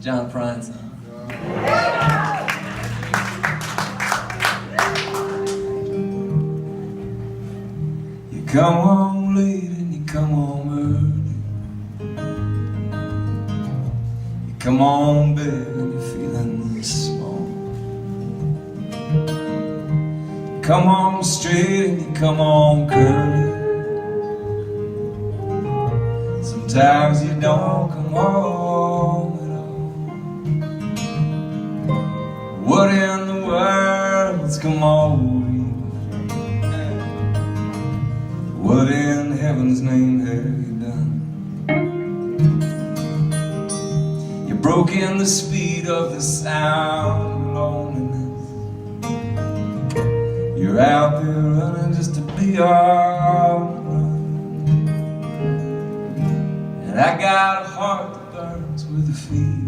John Prine song. You come home late and you come home early. You come on bed and you're feeling small. You come home straight and you come home curly. Sometimes you don't come home at all. What in the world's come over you? What in heaven's name have you done? You broke in the speed of the sound of loneliness. You're out there running just to be on the run. And I got a heart that burns with a fever.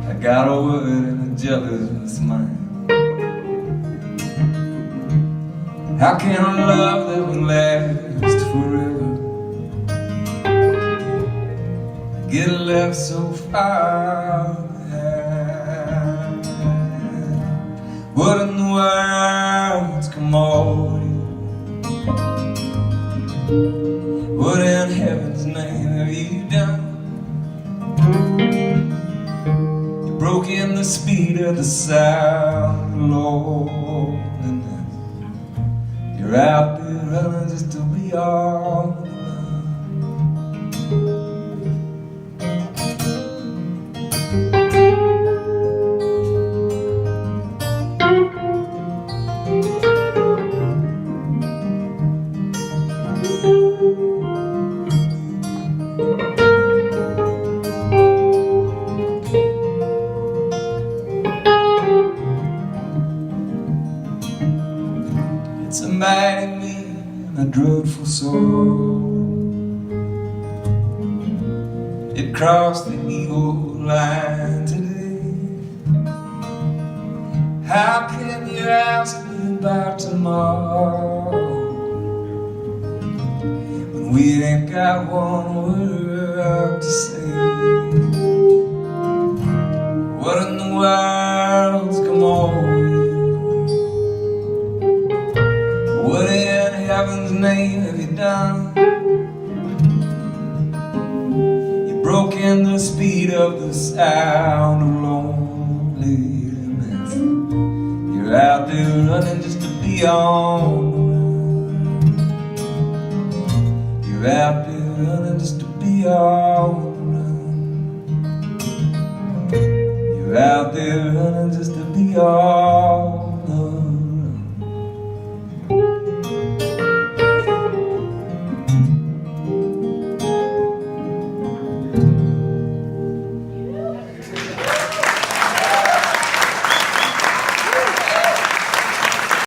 I got a word and a jealous mind. How can a love that would last forever get left so far behind? What in the world's come over you? What in heaven's name have you done? You broke in the speed of the sound of loneliness. You're out there running just to be on the It's a mighty mean and a dreadful soul. It crossed the evil line today. How can you ask me about tomorrow when we ain't got one word to say? What in the world's come over you? What in heaven's name have you done? You broke in the speed of the sound of loneliness. You're out there running just to be on the run. You're out there running just to be on the run. You're out there running just to be on